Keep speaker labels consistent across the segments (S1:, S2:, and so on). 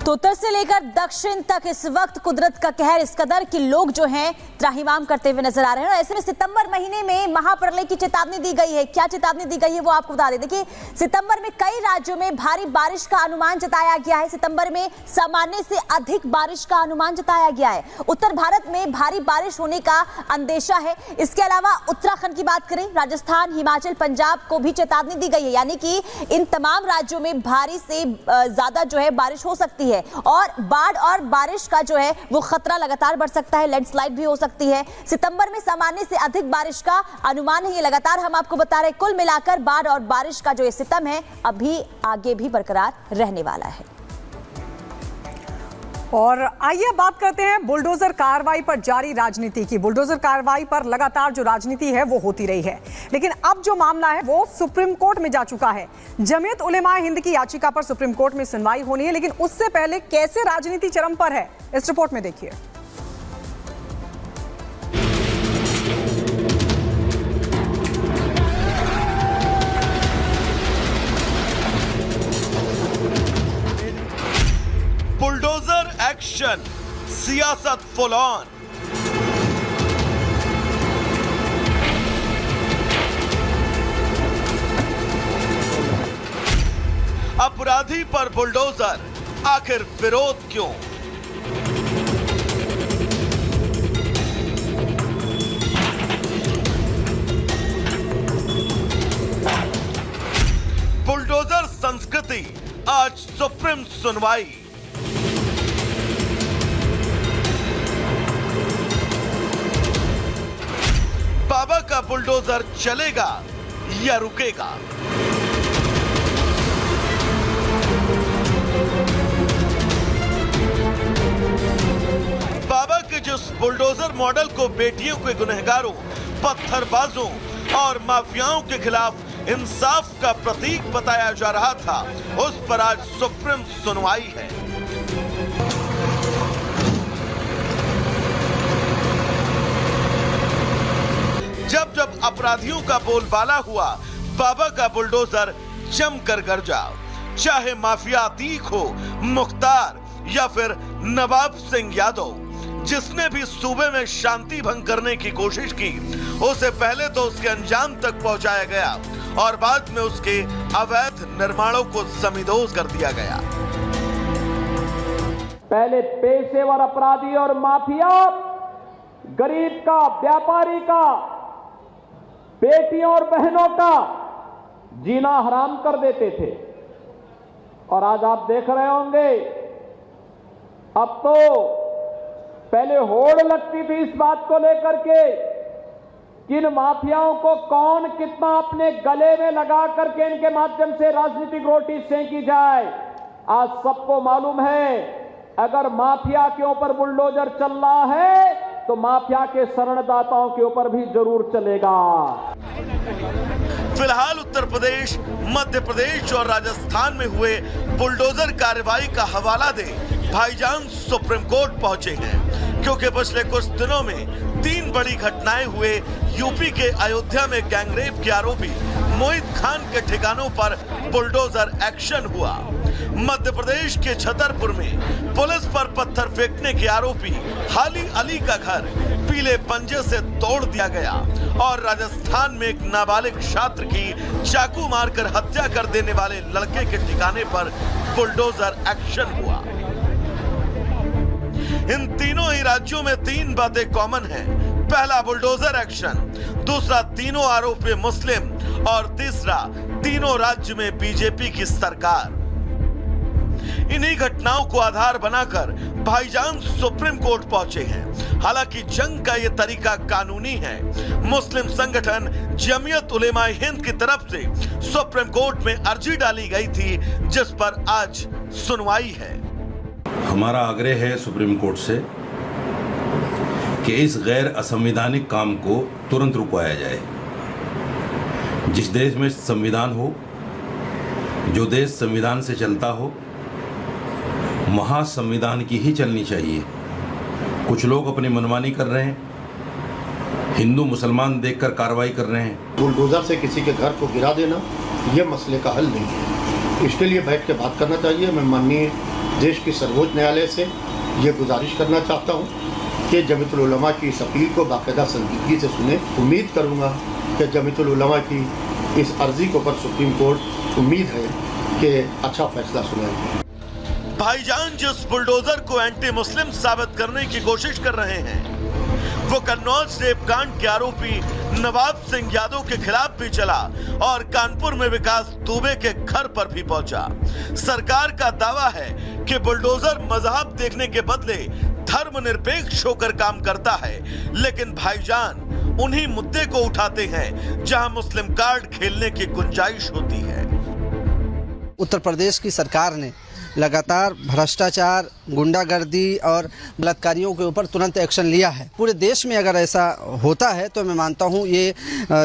S1: तो उत्तर से लेकर दक्षिण तक इस वक्त कुदरत का कहर इस कदर कि लोग जो हैं त्राहिमाम करते हुए नजर आ रहे हैं। और ऐसे में सितंबर महीने में महाप्रलय की चेतावनी दी गई है। क्या चेतावनी दी गई है वो आपको बता दें। देखिए, सितंबर में कई राज्यों में भारी बारिश का अनुमान जताया गया है। सितंबर में सामान्य से अधिक बारिश का अनुमान जताया गया है। उत्तर भारत में भारी बारिश होने का अंदेशा है। इसके अलावा उत्तराखंड की बात करें, राजस्थान, हिमाचल, पंजाब को भी चेतावनी दी गई है। यानी कि इन तमाम राज्यों में भारी से ज्यादा जो है बारिश हो सकती है और बाढ़ और बारिश का जो है वो खतरा लगातार बढ़ सकता है। लैंडस्लाइड भी हो सकती है। सितंबर में सामान्य से अधिक बारिश का अनुमान है। ये लगातार हम आपको बता रहे हैं। कुल मिलाकर बाढ़ और बारिश का जो ये सितम है अभी आगे भी बरकरार रहने वाला है।
S2: और आइए बात करते हैं बुलडोजर कार्रवाई पर जारी राजनीति की। बुलडोजर कार्रवाई पर लगातार जो राजनीति है वो होती रही है, लेकिन अब जो मामला है वो सुप्रीम कोर्ट में जा चुका है। जमीयत उलेमा हिंद की याचिका पर सुप्रीम कोर्ट में सुनवाई होनी है, लेकिन उससे पहले कैसे राजनीति चरम पर है इस रिपोर्ट में देखिए।
S3: बुलडोजर एक्शन, सियासत फुल ऑन। अपराधी पर बुलडोजर, आखिर विरोध क्यों? बुलडोजर संस्कृति, आज सुप्रीम सुनवाई। बाबा का बुलडोजर चलेगा या रुकेगा? बाबा के जिस बुलडोजर मॉडल को बेटियों के गुनहगारों, पत्थरबाजों और माफियाओं के खिलाफ इंसाफ का प्रतीक बताया जा रहा था, उस पर आज सुप्रीम सुनवाई है। जब जब अपराधियों का बोलबाला हुआ, बाबा का बुलडोजर जमकर गरजा। चाहे माफिया अतीक हो, मुख्तार या फिर नवाब सिंह यादव, जिसने भी सूबे में शांति भंग करने की कोशिश की, उसे पहले तो उसके अंजाम तक पहुंचाया गया और बाद में उसके अवैध निर्माणों को जमींदोज कर दिया गया।
S4: पहले पेशेवर अपराधी और माफिया गरीब का, व्यापारी का, बेटियों और बहनों का जीना हराम कर देते थे। और आज आप देख रहे होंगे, अब तो पहले होड़ लगती थी इस बात को लेकर के किन माफियाओं को कौन कितना अपने गले में लगा करके इनके माध्यम से राजनीतिक रोटी सेंकी जाए। आज सबको मालूम है, अगर माफिया के ऊपर बुलडोजर चल रहा है तो माफिया के शरणदाताओं के ऊपर भी जरूर चलेगा।
S3: फिलहाल उत्तर प्रदेश, मध्य प्रदेश और राजस्थान में हुए बुलडोजर कार्रवाई का हवाला दे भाईजान सुप्रीम कोर्ट पहुंचे हैं, क्योंकि पिछले कुछ दिनों में 3 बड़ी घटनाएं हुए। यूपी के अयोध्या में गैंगरेप के आरोपी मोहित खान के ठिकानों पर बुलडोजर एक्शन हुआ। मध्य प्रदेश के छतरपुर में पुलिस पर पत्थर फेंकने के आरोपी हाली अली का घर पीले पंजे से तोड़ दिया गया और राजस्थान में एक नाबालिग छात्र की चाकू मारकर हत्या कर देने वाले लड़के के ठिकाने पर बुलडोजर एक्शन हुआ। इन तीनों ही राज्यों में 3 बातें कॉमन हैं। पहला बुलडोजर एक्शन, दूसरा तीनों आरोपी मुस्लिम और तीसरा तीनों राज्य में बीजेपी की सरकार। इन्हीं घटनाओं को आधार बनाकर भाईजान सुप्रीम कोर्ट पहुंचे हैं। हालांकि जंग का यह तरीका कानूनी है। मुस्लिम संगठन जमीयत उलेमा हिंद की तरफ से सुप्रीम कोर्ट में अर्जी डाली गई थी, जिस पर आज सुनवाई है।
S5: हमारा आग्रह है सुप्रीम कोर्ट से कि इस गैर असंवैधानिक काम को तुरंत रुकवाया जाए। जिस देश में संविधान हो, जो देश संविधान से चलता हो, महासंविधान की ही चलनी चाहिए। कुछ लोग अपनी मनमानी कर रहे हैं, हिंदू मुसलमान देखकर कार्रवाई कर रहे हैं।
S6: बुलडोजर से किसी के घर को गिरा देना ये मसले का हल नहीं है। इसके लिए बैठ के बात करना चाहिए। मैं माननीय देश के सर्वोच्च न्यायालय से ये गुजारिश करना चाहता हूँ कि जमीयतुल उलमा की इस अपील को बाकायदा संजीदगी से सुने। उम्मीद करूँगा कि जमीयतुल उलमा की इस अर्जी के ऊपर सुप्रीम कोर्ट उम्मीद है कि अच्छा फैसला सुनाएगी।
S3: भाईजान जिस बुलडोजर को एंटी मुस्लिम साबित करने की कोशिश कर रहे हैं, वो कन्नौज रेप कांड के आरोपी नवाब सिंह यादव के खिलाफ भी चला और कानपुर में विकास दुबे के घर पर भी पहुंचा। सरकार का दावा है कि बुलडोजर मजहब देखने के बदले धर्मनिरपेक्ष होकर काम करता है, लेकिन भाईजान उन्हीं मुद्दे को उठाते हैं जहां मुस्लिम कार्ड खेलने की गुंजाइश होती है।
S7: उत्तर प्रदेश की सरकार ने लगातार भ्रष्टाचार, गुंडागर्दी और बलात्कारियों के ऊपर तुरंत एक्शन लिया है। पूरे देश में अगर ऐसा होता है तो मैं मानता हूँ ये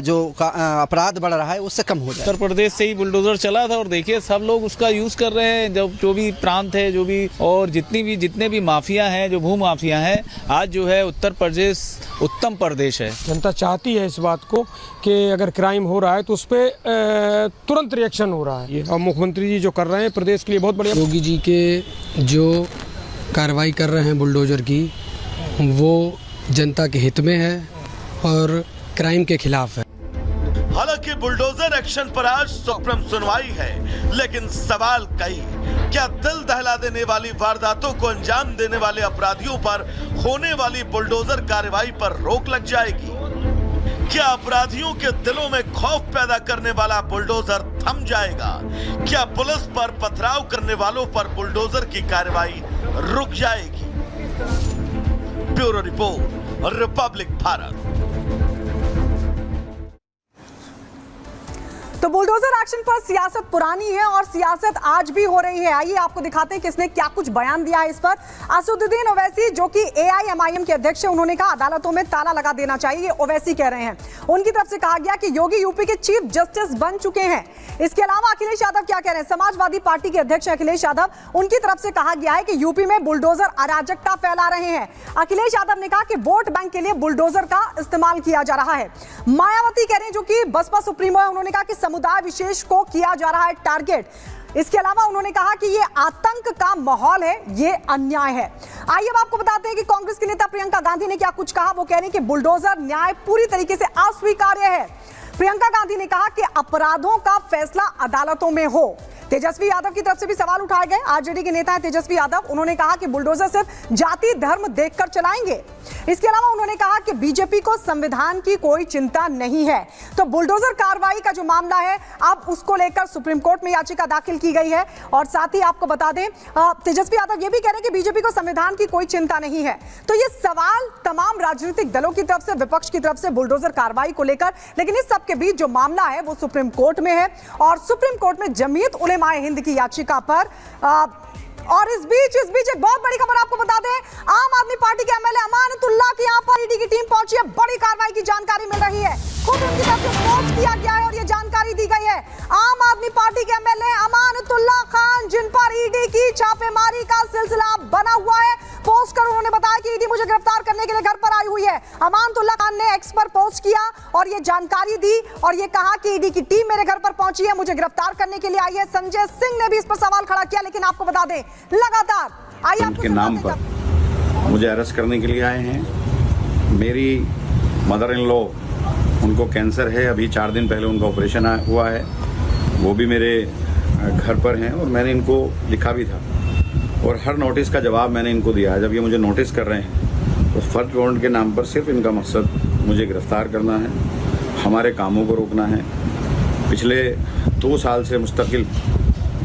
S7: जो अपराध बढ़ रहा है उससे कम हो जाए।
S8: उत्तर प्रदेश से ही बुलडोजर चला था और देखिए सब लोग उसका यूज़ कर रहे हैं। जो भी प्रांत है, जो भी और जितने भी माफिया हैं, जो भू माफिया हैं, आज जो है उत्तर प्रदेश उत्तम प्रदेश है।
S9: जनता चाहती है इस बात को कि अगर क्राइम हो रहा है तो उस पर तुरंत रिएक्शन हो रहा है और मुख्यमंत्री जी जो कर रहे हैं प्रदेश के लिए बहुत बढ़िया।
S10: योगी जी के जो कार्रवाई कर रहे हैं बुलडोजर की, वो जनता के हित में है और क्राइम के खिलाफ है।
S3: हालांकि बुलडोजर एक्शन पर आज सुप्रीम सुनवाई है, लेकिन सवाल कई, क्या दिल दहला देने वाली वारदातों को अंजाम देने वाले अपराधियों पर होने वाली बुलडोजर कार्रवाई पर रोक लग जाएगी? क्या अपराधियों के दिलों में खौफ पैदा करने वाला बुलडोजर थम जाएगा? क्या पुलिस पर पथराव करने वालों पर बुलडोजर की कार्रवाई रुक जाएगी? Bureau report, Republic Bharat.
S2: तो बुलडोजर एक्शन पर सियासत पुरानी है और सियासत आज भी हो रही है। आइए आपको दिखाते हैं किसने क्या कुछ बयान दिया है इस पर। असदुद्दीन ओवैसी जो कि एआईएमआईएम के अध्यक्ष हैं, उन्होंने कहा अदालतों में ताला लगा देना चाहिए। ये ओवैसी कह रहे हैं। उनकी तरफ से कहा गया कि योगी यूपी के चीफ जस्टिस बन चुके हैं। इसके अलावा अखिलेश यादव क्या कह रहे हैं? समाजवादी पार्टी के अध्यक्ष अखिलेश यादव, उनकी तरफ से कहा गया है कि यूपी में बुलडोजर अराजकता फैला रहे हैं। अखिलेश यादव ने कहा कि वोट बैंक के लिए बुलडोजर का इस्तेमाल किया जा रहा है। मायावती कह रहे हैं, जो कि बसपा सुप्रीमो है, उन्होंने कहा कि समुदाय विशेष को किया जा रहा है टारगेट। इसके अलावा उन्होंने कहा कि ये आतंक का माहौल है, ये अन्याय है। आइए अब आपको बताते हैं कि कांग्रेस की नेता प्रियंका गांधी ने क्या कुछ कहा। वो कह रही हैं कि बुलडोजर न्याय पूरी तरीके से अस्वीकार्य है। प्रियंका गांधी ने कहा कि अपराधों का फैसला अदालतों में हो। तेजस्वी यादव की तरफ से भी सवाल उठाए गए। आरजेडी के नेता हैं तेजस्वी यादव, उन्होंने कहा कि बुलडोजर सिर्फ जाति धर्म देखकर चलाएंगे। इसके अलावा उन्होंने कहा कि बीजेपी को संविधान की कोई चिंता नहीं है। तो बुलडोजर कार्रवाई का जो मामला है, अब उसको लेकर सुप्रीम कोर्ट में याचिका दाखिल की गई है। और साथ ही आपको बता दें, तेजस्वी यादव ये भी कह रहे हैं कि बीजेपी को संविधान की कोई चिंता नहीं है। तो ये सवाल तमाम राजनीतिक दलों की तरफ से, विपक्ष की तरफ से बुलडोजर कार्रवाई को लेकर, लेकिन इस सब के बीच जो मामला है वो सुप्रीम कोर्ट में है और सुप्रीम कोर्ट में जमीयत उलेमाए हिंद की याचिका पर और इस बीच एक बहुत बड़ी खबर आपको बता दें, आम आदमी पार्टी के एमएलए अमानतुल्लाह की यहां पर ईडी की टीम पहुंची है। बड़ी कार्रवाई की जानकारी मिल रही है, खुद उनकी तरफ से पोस्ट किया गया है और ये जानकारी दी गई है। आम आदमी पार्टी के एमएलए अमानतुल्लाह खान, जिन पर ईडी की छापेमारी का सिलसिला बना हुआ है, पोस्ट कर उन्होंने बताया कि ईडी मुझे गिरफ्तार करने के लिए घर पर आई हुई है। अमानतुल्लाह खान ने एक्स पर पोस्ट किया और ये जानकारी दी और ये कहा कि ईडी की टीम मेरे घर पर पहुंची है, मुझे गिरफ्तार करने के लिए आई है। संजय सिंह ने भी इस पर सवाल खड़ा किया, लेकिन आपको बता दें लगातार
S11: उनके नाम पर मुझे अरेस्ट करने के लिए आए हैं। मेरी मदर इन लॉ, उनको कैंसर है, अभी 4 दिन पहले उनका ऑपरेशन हुआ है, वो भी मेरे घर पर हैं और मैंने इनको लिखा भी था और हर नोटिस का जवाब मैंने इनको दिया है। जब ये मुझे नोटिस कर रहे हैं तो फर्स्ट वारंट के नाम पर सिर्फ इनका मकसद मुझे गिरफ्तार करना है, हमारे कामों को रोकना है। पिछले 2 साल से मुस्तकिल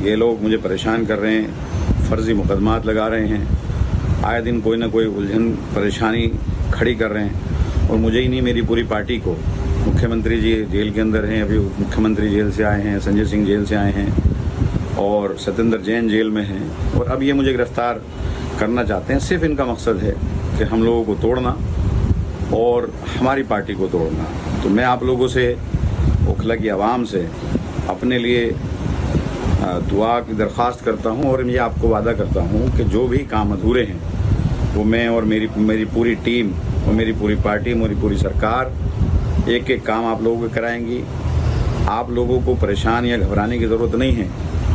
S11: ये लोग मुझे परेशान कर रहे हैं, फर्जी मुकदमात लगा रहे हैं, आए दिन कोई ना कोई उलझन परेशानी खड़ी कर रहे हैं और मुझे ही नहीं, मेरी पूरी पार्टी को। मुख्यमंत्री जी जेल के अंदर हैं, अभी मुख्यमंत्री जेल से आए हैं, संजय सिंह जेल से आए हैं और सत्येंद्र जैन जेल में हैं और अब ये मुझे गिरफ्तार करना चाहते हैं। सिर्फ इनका मकसद है कि हम लोगों को तोड़ना और हमारी पार्टी को तोड़ना। तो मैं आप लोगों से, ओखला की आवाम से अपने लिए दुआ की दरख्वास्त करता हूं और मैं आपको वादा करता हूं कि जो भी काम अधूरे हैं वो मैं और मेरी पूरी टीम और मेरी पूरी पार्टी, मेरी पूरी सरकार एक एक काम आप लोगों को कराएंगी। आप लोगों को परेशान या घबराने की ज़रूरत नहीं है,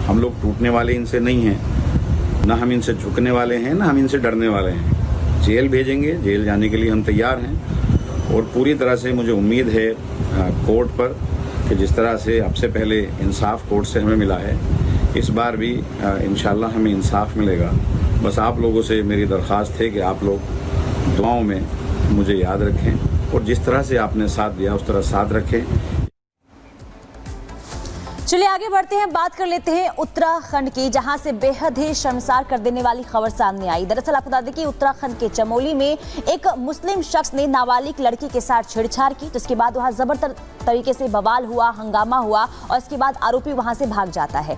S11: हम लोग टूटने वाले इनसे नहीं हैं। ना हम इनसे झुकने वाले हैं, ना हम इनसे डरने वाले हैं। जेल भेजेंगे, जेल जाने के लिए हम तैयार हैं और पूरी तरह से मुझे उम्मीद है कोर्ट पर कि जिस तरह से अब से पहले इंसाफ कोर्ट से हमें मिला है, इस बार भी इंशाल्लाह हमें इंसाफ मिलेगा। बस आप लोगों से मेरी दरख्वास्त है कि आप लोग दुआओं में मुझे याद रखें और जिस तरह से आपने साथ दिया उस तरह साथ रखें।
S1: चलिए आगे बढ़ते हैं, बात कर लेते हैं उत्तराखंड की, जहां से बेहद ही शर्मसार कर देने वाली खबर सामने आई। दरअसल आपको बता दें कि उत्तराखंड के चमोली में एक मुस्लिम शख्स ने नाबालिग लड़की के साथ छेड़छाड़ की, जिसके बाद वहां जबरदस्त तरीके से बवाल हुआ, हंगामा हुआ और इसके बाद आरोपी वहां से भाग जाता है।